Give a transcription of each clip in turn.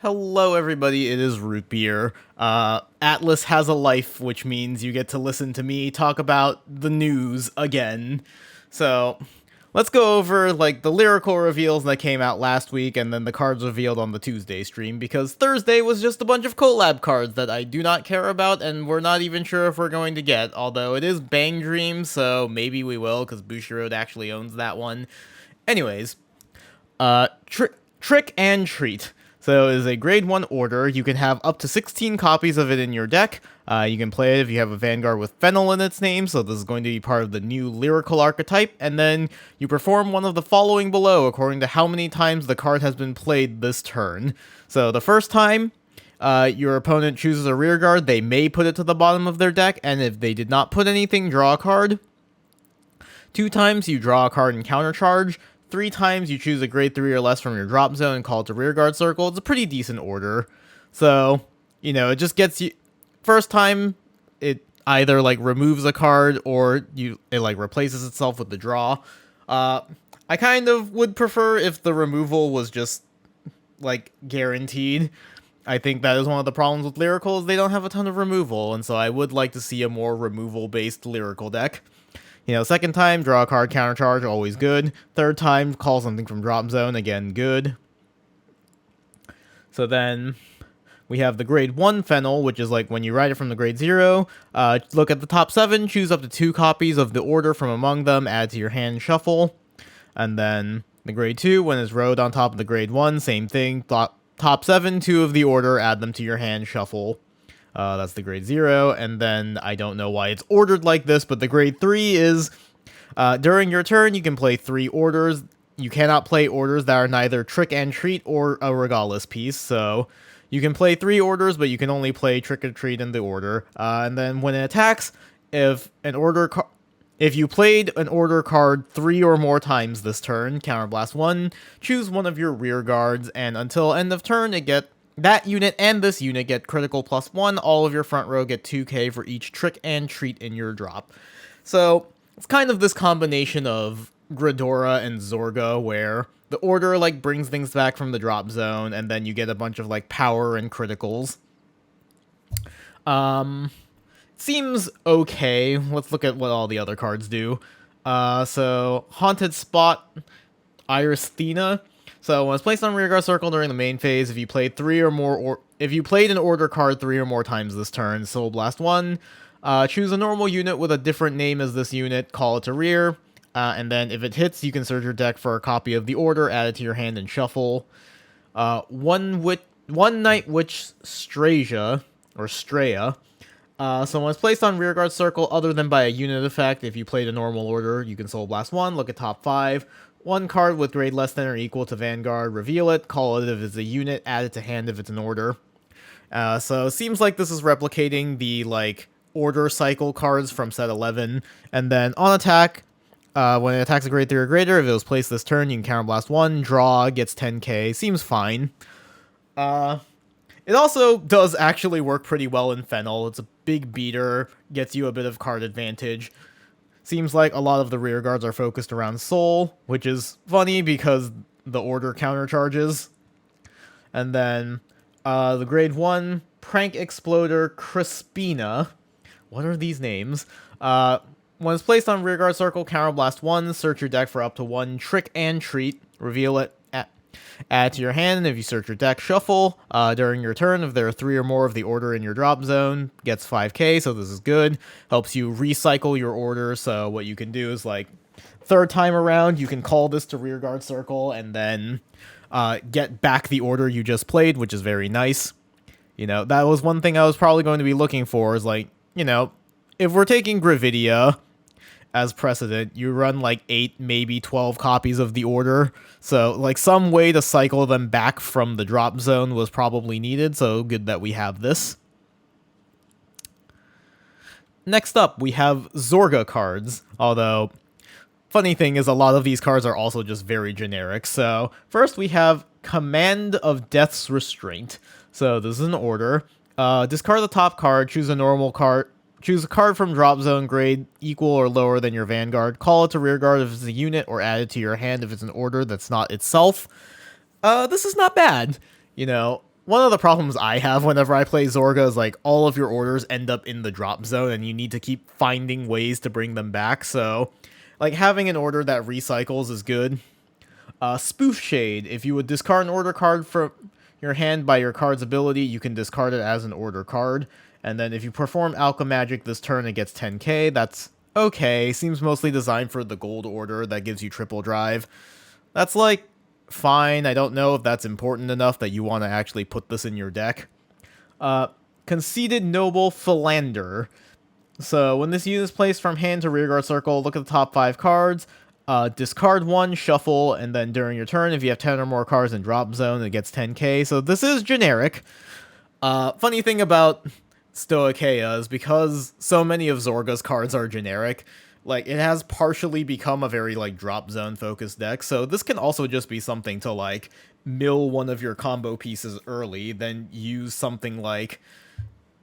Hello, everybody. It is Root Beer. Atlas has a life, which means you get to listen to me talk about the news again. So, let's go over like the lyrical reveals that came out last week, and then the cards revealed on the Tuesday stream. Because Thursday was just a bunch of collab cards that I do not care about, and we're not even sure if we're going to get. Although it is Bang Dream, so maybe we will, because Bushiroad actually owns that one. Anyways, Trick and Treat. So it is a grade 1 order. You can have up to 16 copies of it in your deck. You can play it if you have a Vanguard with Fennel in its name, so this is going to be part of the new lyrical archetype, and then you perform one of the following below according to how many times the card has been played this turn. So the first time, your opponent chooses a rearguard, they may put it to the bottom of their deck, and if they did not put anything, draw a card. 2 times, you draw a card and countercharge. 3 times, you choose a grade 3 or less from your drop zone and call it to rearguard circle. It's a pretty decent order. So, it just gets you... First time, it either, removes a card or it, replaces itself with the draw. I kind of would prefer if the removal was just, guaranteed. I think that is one of the problems with Lyricals. They don't have a ton of removal, and so I would like to see a more removal-based Lyrical deck. Second time, draw a card, countercharge, always good. Third time, call something from drop zone, again, good. So then, we have the grade 1 Fennel, which is when you write it from the grade 0, look at the top 7, choose up to 2 copies of the order from among them, add to your hand, shuffle. And then, the grade 2, when it's rowed on top of the grade 1, same thing, top 7, 2 of the order, add them to your hand, shuffle. That's the grade 0, and then I don't know why it's ordered like this, but the grade 3 is, during your turn, you can play 3 orders. You cannot play orders that are neither Trick and Treat or a Regalis piece, so you can play 3 orders, but you can only play Trick or Treat in the order. And then when it attacks, if you played an order card 3 or more times this turn, Counterblast 1, choose one of your rear guards, and until end of turn, that unit and this unit get critical +1. All of your front row get 2k for each Trick and Treat in your drop. So, it's kind of this combination of Gridora and Zorga, where the order, brings things back from the drop zone, and then you get a bunch of, power and criticals. Seems okay. Let's look at what all the other cards do. So, Haunted Spot, Iristhena. So when it's placed on rearguard circle during the main phase, if you played if you played an order card 3 or more times this turn, Soul Blast 1, choose a normal unit with a different name as this unit, call it to rear, and then if it hits, you can search your deck for a copy of the order, add it to your hand, and shuffle. One Night Witch Straya, or Straya. So when it's placed on rearguard circle, other than by a unit effect, if you played a normal order, you can Soul Blast 1, look at top 5. 1 card with grade less than or equal to Vanguard, reveal it, call it if it's a unit, add it to hand if it's an order. So it seems like this is replicating the, order cycle cards from set 11. And then on attack, when it attacks a grade 3 or greater, if it was placed this turn, you can Counterblast 1, draw, gets 10k, seems fine. It also does actually work pretty well in Fennel. It's a big beater, gets you a bit of card advantage. Seems like a lot of the rear guards are focused around Soul, which is funny because the order countercharges. And then the grade 1 Prank Exploder Crispina. What are these names? When it's placed on rearguard circle, Counterblast 1, search your deck for up to 1 Trick and Treat, reveal it, add to your hand, and if you search your deck, shuffle. During your turn, if there are 3 or more of the order in your drop zone, gets 5k, so this is good. Helps you recycle your order, so what you can do is, third time around, you can call this to rearguard circle, and then get back the order you just played, which is very nice. That was one thing I was probably going to be looking for, is, if we're taking Gravidia as precedent, you run 8, maybe 12 copies of the order, so some way to cycle them back from the drop zone was probably needed, so good that we have this. Next up, we have Zorga cards, although funny thing is a lot of these cards are also just very generic. So first we have Command of Death's Restraint. So this is an order. Discard the top card, choose a normal card. Choose a card from drop zone grade equal or lower than your Vanguard. Call it to rearguard if it's a unit, or add it to your hand if it's an order that's not itself. This is not bad. one of the problems I have whenever I play Zorga is like all of your orders end up in the drop zone and you need to keep finding ways to bring them back. So like having an order that recycles is good. Spoof Shade. If you would discard an order card from your hand by your card's ability, you can discard it as an order card. And then if you perform Alchemagic this turn, it gets 10k. That's okay. Seems mostly designed for the gold order that gives you triple drive. That's like fine. I don't know if that's important enough that you want to actually put this in your deck. Conceited Noble Philander. So when this unit is placed from hand to rearguard circle, look at the top 5 cards. Discard 1, shuffle, and then during your turn, if you have 10 or more cards in drop zone, it gets 10k. So this is generic. Funny thing about Stoicheia is because so many of Zorga's cards are generic, like, it has partially become a very, like, drop zone focused deck, so this can also just be something to, like, mill one of your combo pieces early, then use something like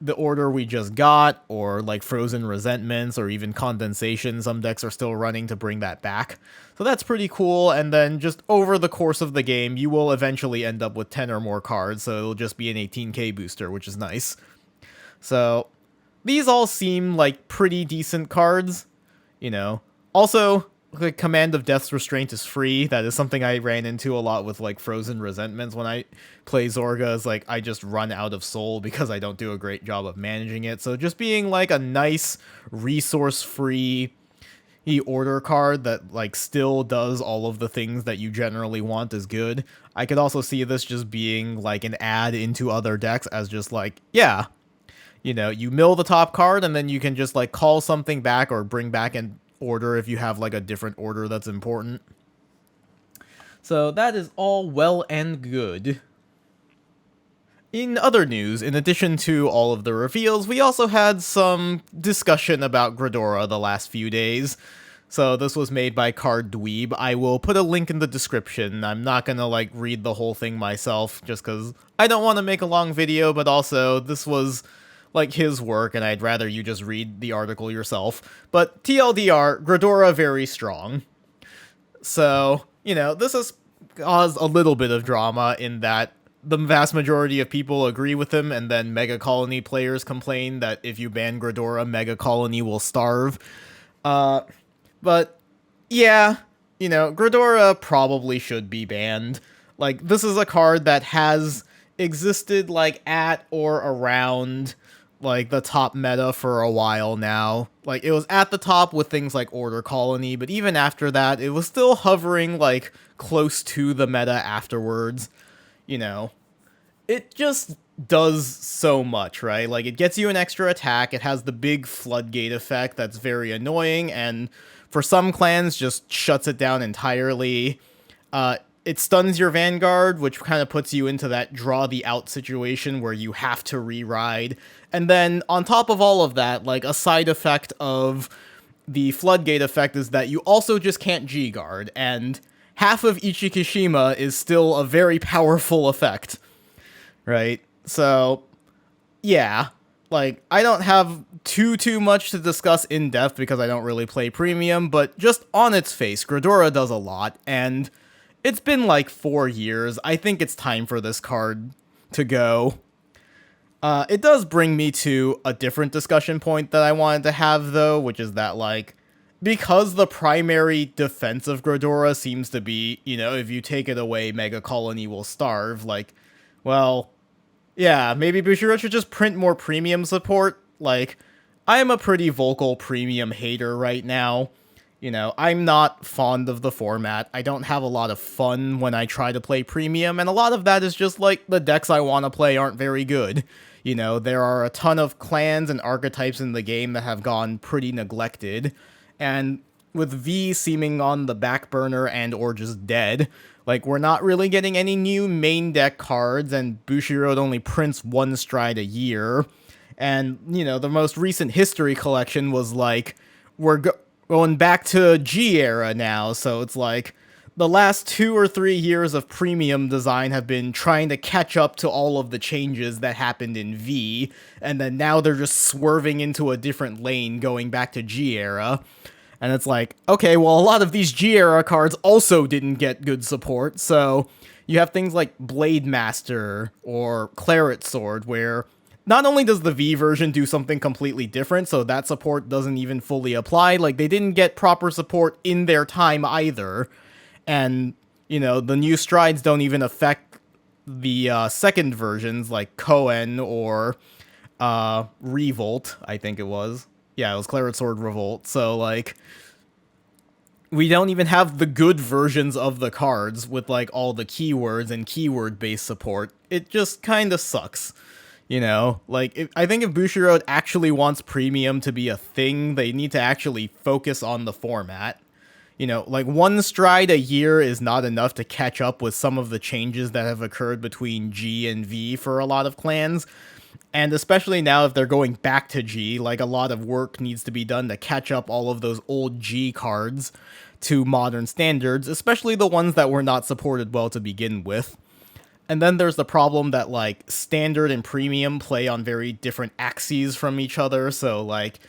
the order we just got, or, like, Frozen Resentments, or even Condensation some decks are still running to bring that back. So that's pretty cool, and then just over the course of the game, you will eventually end up with 10 or more cards, so it'll just be an 18k booster, which is nice. So, these all seem like pretty decent cards. You know, also, the Command of Death's Restraint is free. That is something I ran into a lot with, like, Frozen Resentments when I play Zorga. Is like, I just run out of soul because I don't do a great job of managing it. So just being, like, a nice, resource-free order card that, like, still does all of the things that you generally want is good. I could also see this just being, like, an add into other decks as just, like, yeah, you know, you mill the top card, and then you can just, like, call something back or bring back an order if you have, like, a different order that's important. So that is all well and good. In other news, in addition to all of the reveals, we also had some discussion about Gridora the last few days. So this was made by Card Dweeb. I will put a link in the description. I'm not gonna, like, read the whole thing myself, just because I don't want to make a long video, but also this was, like, his work, and I'd rather you just read the article yourself. But TLDR, Gridora very strong. So, you know, this has caused a little bit of drama in that the vast majority of people agree with him, and then Mega Colony players complain that if you ban Gridora, Mega Colony will starve. But, yeah, you know, Gridora probably should be banned. Like, this is a card that has existed, like, at or around, like, the top meta for a while now. Like, it was at the top with things like Order Colony, but even after that, it was still hovering, like, close to the meta afterwards. You know, it just does so much, right? Like, it gets you an extra attack, it has the big floodgate effect that's very annoying, and for some clans, just shuts it down entirely. It stuns your Vanguard, which kind of puts you into that draw the out situation where you have to re-ride. And then, on top of all of that, like, a side effect of the Floodgate effect is that you also just can't G-Guard, and half of Ichikishima is still a very powerful effect, right? So, yeah, like, I don't have too much to discuss in depth because I don't really play Premium, but just on its face, Gridora does a lot, and it's been like 4 years. I think it's time for this card to go. It does bring me to a different discussion point that I wanted to have, though, which is that, like, because the primary defense of Gridora seems to be, you know, if you take it away, Mega Colony will starve, like, well, yeah, maybe Bushiroad should just print more premium support. Like, I am a pretty vocal premium hater right now. You know, I'm not fond of the format. I don't have a lot of fun when I try to play premium, and a lot of that is just, like, the decks I want to play aren't very good. You know, there are a ton of clans and archetypes in the game that have gone pretty neglected, and with V seeming on the back burner and or just dead, like, we're not really getting any new main deck cards, and Bushiroad only prints one stride a year. And, you know, the most recent history collection was like, we're going back to G era now, so it's like, the last 2 or 3 years of premium design have been trying to catch up to all of the changes that happened in V, and then now they're just swerving into a different lane going back to G era. And it's like, okay, well, a lot of these G era cards also didn't get good support, so You have things like Blade Master or Claret Sword, where not only does the V version do something completely different, so that support doesn't even fully apply, like, they didn't get proper support in their time either, and, you know, the new strides don't even affect the second versions, like Koen or Revolt, I think it was. Yeah, it was Claret Sword Revolt, so, like, we don't even have the good versions of the cards with, like, all the keywords and keyword-based support. It just kind of sucks. You know, like, I think if Bushiroad actually wants premium to be a thing, they need to actually focus on the format. You know, like, one stride a year is not enough to catch up with some of the changes that have occurred between G and V for a lot of clans. And especially now if they're going back to G, like, a lot of work needs to be done to catch up all of those old G cards to modern standards, especially the ones that were not supported well to begin with. And then there's the problem that, like, standard and premium play on very different axes from each other. So, like,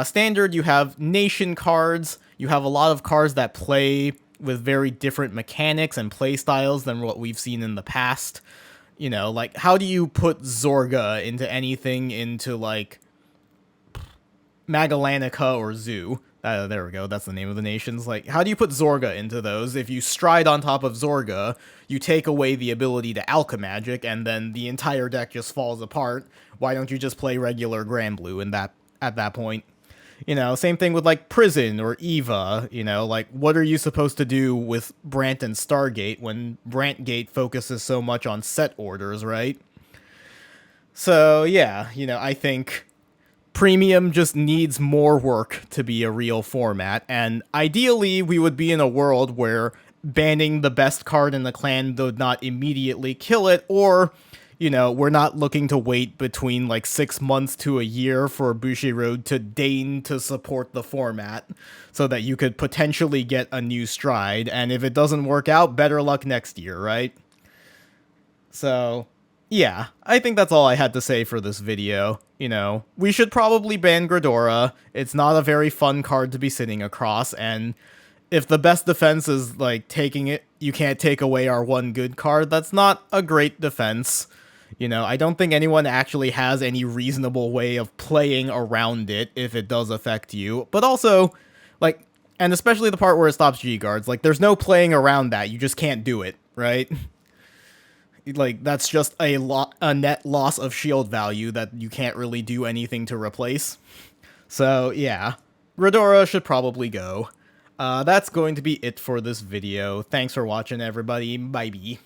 standard, you have nation cards. You have a lot of cards that play with very different mechanics and play styles than what we've seen in the past. You know, like, how do you put Zorga into anything into, like, Magallanica or Zoo? There we go, that's the name of the nations. Like, how do you put Zorga into those? If you stride on top of Zorga, you take away the ability to Alchemagic, and then the entire deck just falls apart. Why don't you just play regular Grand Blue at that point? You know, same thing with, like, Prison or Eva, you know, like, what are you supposed to do with Brant and Stargate when Brantgate focuses so much on set orders, right? So, yeah, you know, I think premium just needs more work to be a real format, and ideally we would be in a world where banning the best card in the clan would not immediately kill it, or, you know, we're not looking to wait between, like, 6 months to a year for Bushiroad to deign to support the format, so that you could potentially get a new stride, and if it doesn't work out, better luck next year, right? So, yeah, I think that's all I had to say for this video. You know, we should probably ban Gridora. It's not a very fun card to be sitting across, and if the best defense is, like, taking it, you can't take away our one good card, that's not a great defense. You know, I don't think anyone actually has any reasonable way of playing around it if it does affect you. But also, like, and especially the part where it stops G-Guards, like, there's no playing around that, you just can't do it, right? Like, that's just a net loss of shield value that you can't really do anything to replace. So, yeah, Redora should probably go. That's going to be it for this video. Thanks for watching, everybody. Bye-bye.